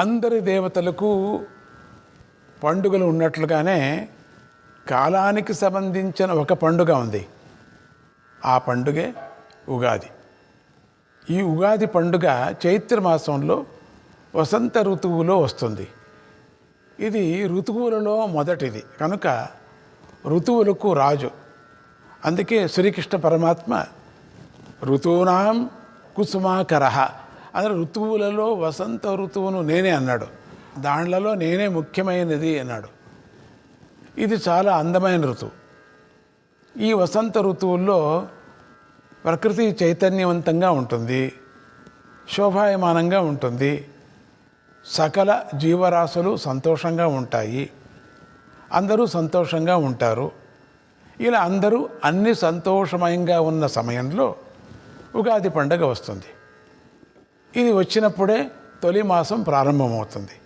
అందరి దేవతలకు పండుగలు ఉన్నట్లుగానే కాలానికి సంబంధించిన ఒక పండుగ ఉంది. ఆ పండుగే ఉగాది. ఈ ఉగాది పండుగ చైత్రమాసంలో వసంత ఋతువులో వస్తుంది. ఇది ఋతువులలో మొదటిది కనుక ఋతువులకు రాజు. అందుకే శ్రీకృష్ణ పరమాత్మ ఋతూనాం కుసుమాకరః అందులో ఋతువులలో వసంత ఋతువును నేనే అన్నాడు. దాంట్లో నేనే ముఖ్యమైనది అన్నాడు. ఇది చాలా అందమైన ఋతువు. ఈ వసంత ఋతువుల్లో ప్రకృతి చైతన్యవంతంగా ఉంటుంది, శోభాయమానంగా ఉంటుంది, సకల జీవరాశులు సంతోషంగా ఉంటాయి, అందరూ సంతోషంగా ఉంటారు. ఇలా అందరూ అన్ని సంతోషమయంగా ఉన్న సమయంలో ఉగాది పండుగ వస్తుంది. ఇది వచ్చినప్పుడే తొలి మాసం ప్రారంభమవుతుంది.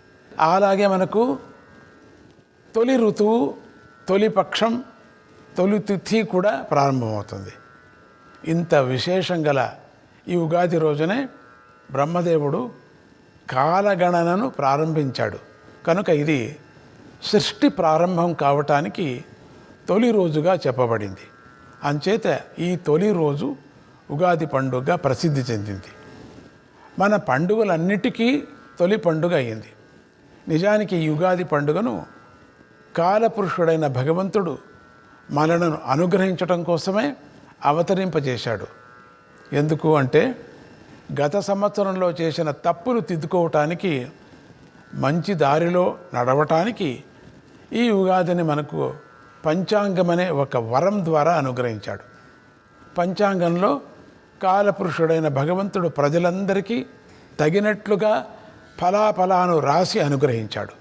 అలాగే మనకు తొలి ఋతువు, తొలి పక్షం, తొలి తిథి కూడా ప్రారంభమవుతుంది. ఇంత విశేషం గల ఈ ఉగాది రోజునే బ్రహ్మదేవుడు కాలగణనను ప్రారంభించాడు. కనుక ఇది సృష్టి ప్రారంభం కావటానికి తొలి రోజుగా చెప్పబడింది. అంచేత ఈ తొలి రోజు ఉగాది పండుగ ప్రసిద్ధి చెందింది. మన పండుగలన్నిటికీ తొలి పండుగ అయింది. నిజానికి ఈ ఉగాది పండుగను కాలపురుషుడైన భగవంతుడు మనలను అనుగ్రహించటం కోసమే అవతరింపజేశాడు. ఎందుకు అంటే గత సంవత్సరంలో చేసిన తప్పులు తిద్దుకోవటానికి, మంచి దారిలో నడవటానికి ఈ ఉగాదిని మనకు పంచాంగమనే ఒక వరం ద్వారా అనుగ్రహించాడు. పంచాంగంలో కాలపురుషుడైన భగవంతుడు ప్రజలందరికీ తగినట్లుగా ఫలాఫలాను రాసి అనుగ్రహించాడు.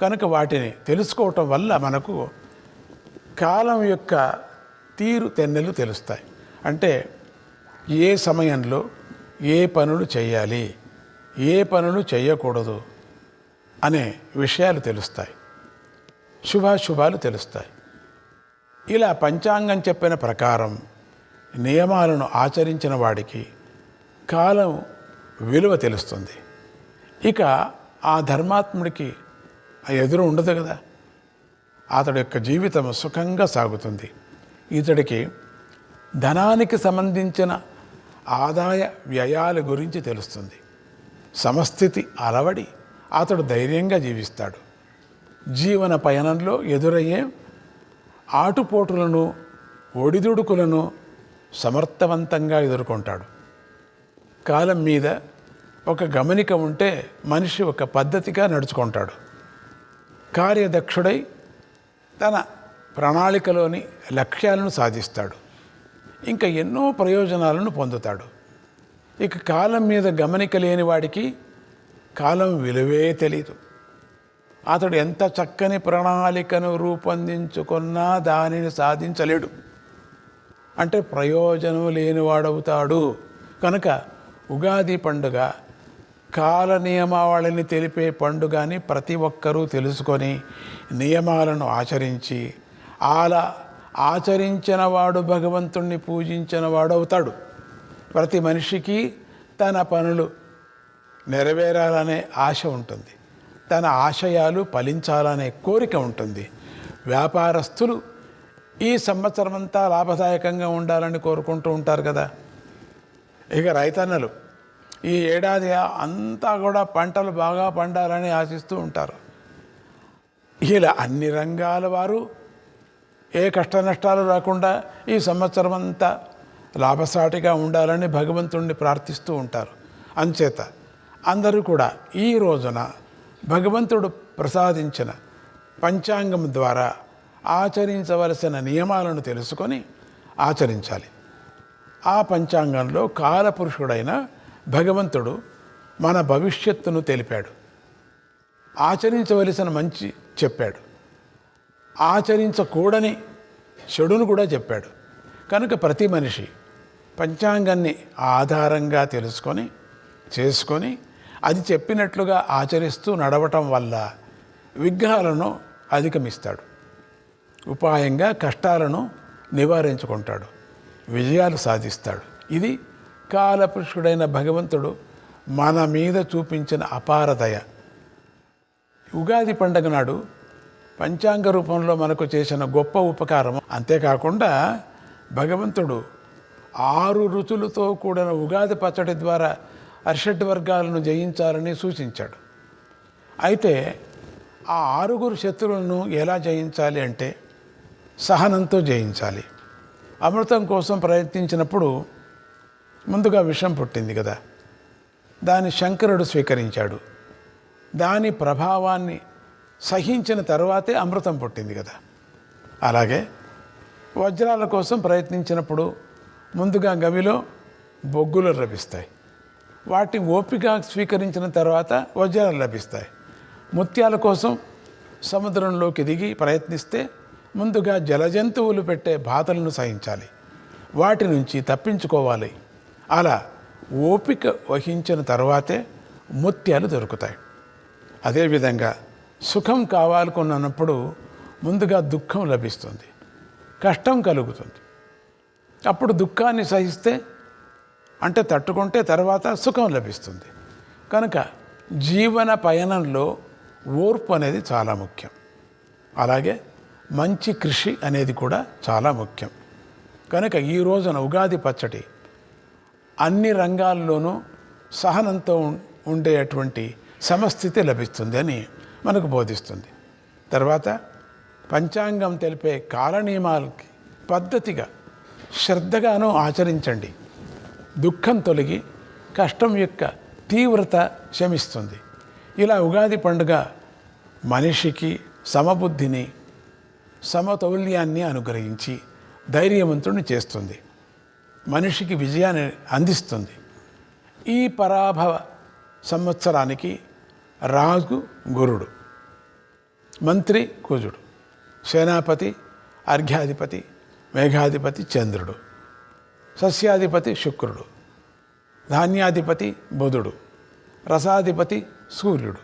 కనుక వాటిని తెలుసుకోవటం వల్ల మనకు కాలం యొక్క తీరు తెన్నెలు తెలుస్తాయి. అంటే ఏ సమయంలో ఏ పనులు చేయాలి, ఏ పనులు చేయకూడదు అనే విషయాలు తెలుస్తాయి, శుభాశుభాలు తెలుస్తాయి. ఇలా పంచాంగం చెప్పిన ప్రకారం నియమాలను ఆచరించిన వాడికి కాలం విలువ తెలుస్తుంది. ఇక ఆ ధర్మాత్ముడికి ఎదురు ఉండదు కదా, అతడి యొక్క జీవితం సుఖంగా సాగుతుంది. ఇతడికి ధనానికి సంబంధించిన ఆదాయ వ్యయాల గురించి తెలుస్తుంది. సమస్థితి అలవడి అతడు ధైర్యంగా జీవిస్తాడు. జీవన పయనంలో ఎదురయ్యే ఆటుపోటులను, ఒడిదుడుకులను సమర్థవంతంగా ఎదుర్కొంటాడు. కాలం మీద ఒక గమనిక ఉంటే మనిషి ఒక పద్ధతిగా నడుచుకుంటాడు. కార్యదక్షుడై తన ప్రణాళికలోని లక్ష్యాలను సాధిస్తాడు. ఇంకా ఎన్నో ప్రయోజనాలను పొందుతాడు. ఇక కాలం మీద గమనిక లేని వాడికి కాలం విలువే తెలీదు. అతడు ఎంత చక్కని ప్రణాళికను రూపొందించుకున్నా దానిని సాధించలేడు. అంటే ప్రయోజనం లేనివాడవుతాడు. కనుక ఉగాది పండుగ కాల నియమావళిని తెలిపే పండుగ అని ప్రతి ఒక్కరూ తెలుసుకొని నియమాలను ఆచరించి అలా ఆచరించిన వాడు భగవంతుణ్ణి పూజించిన వాడు అవుతాడు. ప్రతి మనిషికి తన పనులు నెరవేరాలనే ఆశ ఉంటుంది, తన ఆశయాలు ఫలించాలనే కోరిక ఉంటుంది. వ్యాపారస్తులు ఈ సంవత్సరం అంతా లాభదాయకంగా ఉండాలని కోరుకుంటూ ఉంటారు కదా. ఇక రైతన్నలు ఈ ఏడాది అంతా కూడా పంటలు బాగా పండాలని ఆశిస్తూ ఉంటారు. ఇలా అన్ని రంగాల వారు ఏ కష్ట నష్టాలు రాకుండా ఈ సంవత్సరం అంతా లాభసాటిగా ఉండాలని భగవంతుణ్ణి ప్రార్థిస్తూ ఉంటారు. అంచేత అందరూ కూడా ఈ రోజున భగవంతుడు ప్రసాదించిన పంచాంగం ద్వారా ఆచరించవలసిన నియమాలను తెలుసుకొని ఆచరించాలి. ఆ పంచాంగంలో కాలపురుషుడైన భగవంతుడు మన భవిష్యత్తును తెలిపాడు. ఆచరించవలసిన మంచి చెప్పాడు, ఆచరించకూడని చెడును కూడా చెప్పాడు. కనుక ప్రతి మనిషి పంచాంగాన్ని ఆధారంగా తెలుసుకొని చేసుకొని అది చెప్పినట్లుగా ఆచరిస్తూ నడవటం వల్ల విఘ్నాలను అధిగమిస్తాడు. ఉపాయంగా కష్టాలను నివారించుకుంటాడు, విజయాలు సాధిస్తాడు. ఇది కాలపురుషుడైన భగవంతుడు మన మీద చూపించిన అపారదయ. ఉగాది పండుగ నాడు పంచాంగ రూపంలో మనకు చేసిన గొప్ప ఉపకారం. అంతేకాకుండా భగవంతుడు 6 రుచులతో కూడిన ఉగాది పచ్చడి ద్వారా అరిషడ్ వర్గాలను జయించాలని సూచించాడు. అయితే ఆ 6 శత్రువులను ఎలా జయించాలి అంటే సహనంతో జయించాలి. అమృతం కోసం ప్రయత్నించినప్పుడు ముందుగా విషం పుట్టింది కదా, దాన్ని శంకరుడు స్వీకరించాడు. దాని ప్రభావాన్ని సహించిన తర్వాతే అమృతం పుట్టింది కదా. అలాగే వజ్రాల కోసం ప్రయత్నించినప్పుడు ముందుగా గవిలో బొగ్గులు లభిస్తాయి, వాటిని ఓపిక స్వీకరించిన తర్వాత వజ్రాలు లభిస్తాయి. ముత్యాల కోసం సముద్రంలోకి దిగి ప్రయత్నిస్తే ముందుగా జలజంతువులు పెట్టే బాధలను సహించాలి, వాటి నుంచి తప్పించుకోవాలి. అలా ఓపిక వహించిన తర్వాతే ముత్యాలు దొరుకుతాయి. అదేవిధంగా సుఖం కావాలనుకున్నప్పుడు ముందుగా దుఃఖం లభిస్తుంది, కష్టం కలుగుతుంది. అప్పుడు దుఃఖాన్ని సహిస్తే అంటే తట్టుకుంటే తర్వాత సుఖం లభిస్తుంది. కనుక జీవన పయనంలో ఓర్పు అనేది చాలా ముఖ్యం. అలాగే మంచి కృషి అనేది కూడా చాలా ముఖ్యం. కనుక ఈ రోజున ఉగాది పచ్చడి అన్ని రంగాల్లోనూ సహనంతో ఉండేటువంటి సమస్థితి లభిస్తుంది అని మనకు బోధిస్తుంది. తర్వాత పంచాంగం తెలిపే కాలనియమాలకి పద్ధతిగా శ్రద్ధగాను ఆచరించండి. దుఃఖం తొలగి కష్టం యొక్క తీవ్రత శమిస్తుంది. ఇలా ఉగాది పండుగ మనిషికి సమబుద్ధిని, సమతౌల్యాన్ని అనుగ్రహించి ధైర్యవంతుడిని చేస్తుంది, మనిషికి విజయాన్ని అందిస్తుంది. ఈ పరాభవ సంవత్సరానికి రాజు గురుడు, మంత్రి కుజుడు, సేనాపతి అర్ఘ్యాధిపతి, మేఘాధిపతి చంద్రుడు, సస్యాధిపతి శుక్రుడు, ధాన్యాధిపతి బుధుడు, రసాధిపతి సూర్యుడు,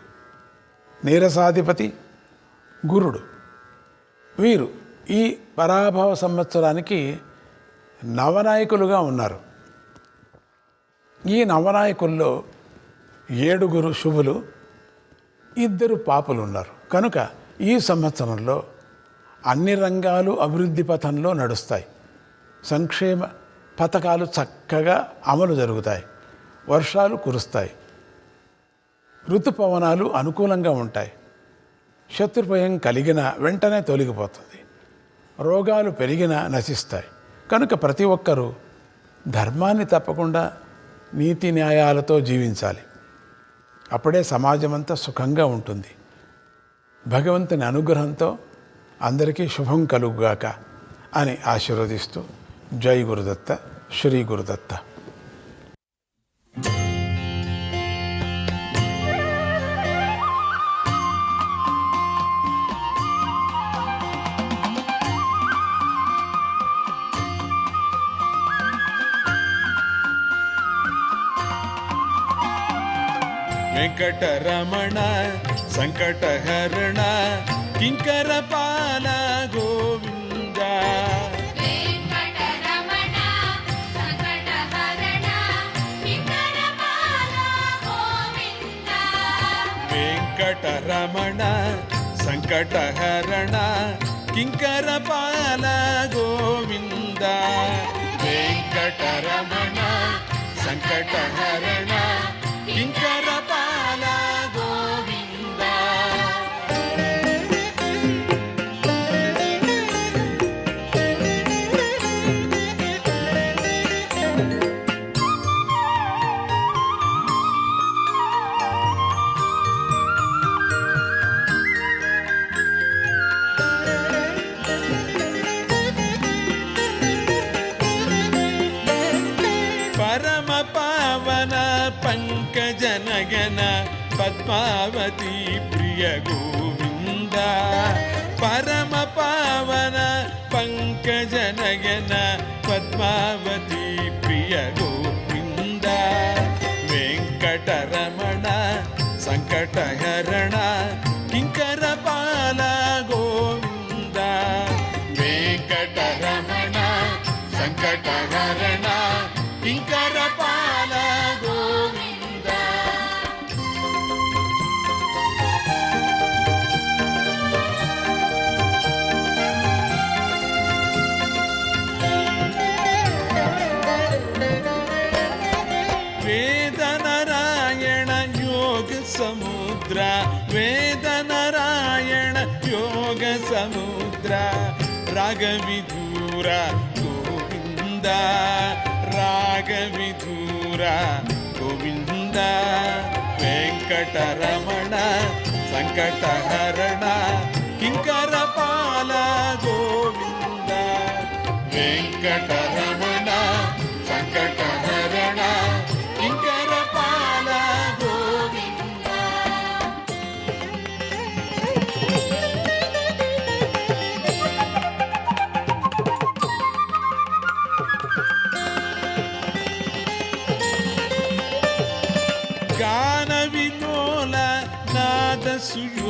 నీరసాధిపతి గురుడు. వీరు ఈ పరాభవ సంవత్సరానికి నవనాయకులుగా ఉన్నారు. ఈ నవనాయకుల్లో 7 శుభులు, 2 పాపులు ఉన్నారు. కనుక ఈ సంవత్సరంలో అన్ని రంగాలు అభివృద్ధి పథంలో నడుస్తాయి. సంక్షేమ పథకాలు చక్కగా అమలు జరుగుతాయి, వర్షాలు కురుస్తాయి, ఋతుపవనాలు అనుకూలంగా ఉంటాయి, శత్రుభయం కలిగిన వెంటనే తొలగిపోతుంది, రోగాలు పెరిగినా నశిస్తాయి. కనుక ప్రతి ఒక్కరూ ధర్మాన్ని తప్పకుండా నీతి న్యాయాలతో జీవించాలి. అప్పుడే సమాజం అంతా సుఖంగా ఉంటుంది. భగవంతుని అనుగ్రహంతో అందరికీ శుభం కలుగుగాక అని ఆశీర్వదిస్తూ జై గురుదత్త, శ్రీ గురుదత్త. వెంకటరమణ సంకటహరణ కింకరపాల గోవింద. వెంకటరమణ సంకటహరణ కింకరపాల గోవింద. వెంకటరమణ సంకటహరణ కింకరపాల గోవింద. వెంకటరమణ సంకటహరణ కింకరపాల గోవింద. పరమ పావన పంకజనగన పద్మావతి ప్రియ గోవింద. పరమ పావన పంకజనగన పద్మావతి ప్రియ గోవింద. వెంకటరమణ సంకటహరణ కింకరపాల గోవింద. వెంకటరమణ సంకటహరణ కింకరపాల గోవింద. వేదనారాయణ యోగ సముద్ర, వేదనారాయణ యోగ సముద్ర. రాగవిధూర గోవింద, రాగవిధూర గోవింద. వెంకటరమణ సంకటహరణ కింకరపాల గోవింద. వెంకటరమణ సంకటహరణ కింకరపాల గోవింద.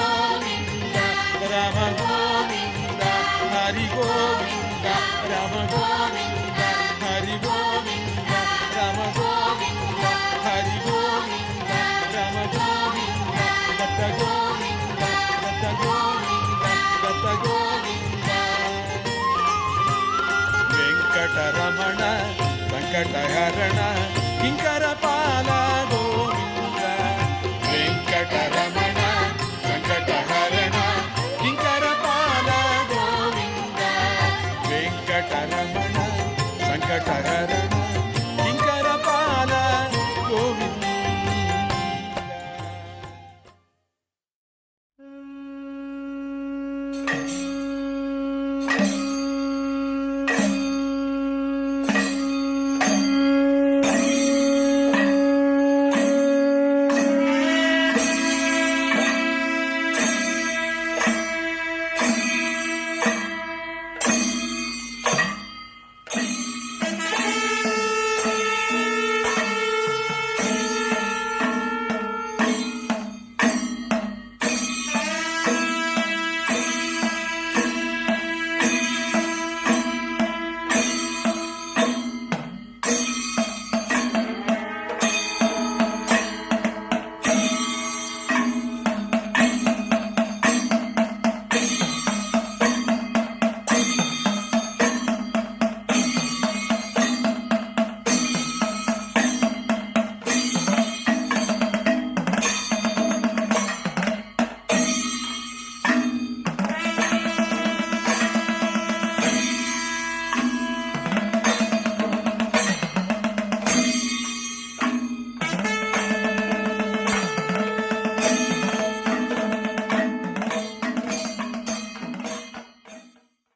గోవింద రమ గోవింద హరి గోవింద రమ గోవింద హరి గోవింద రమ గోవింద హరి గోవింద రమ గోవింద దత్త గోవింద దత్త గోవింద దత్త గోవింద వెంకటరమణ వెంకటహరణ కింకరపాల గోవింద వెంకటరమణ వెంకటహరణ కింకరపాల గోవింద వెంకటరమణ వెంకటహరణ కింకరపాల గోవింద.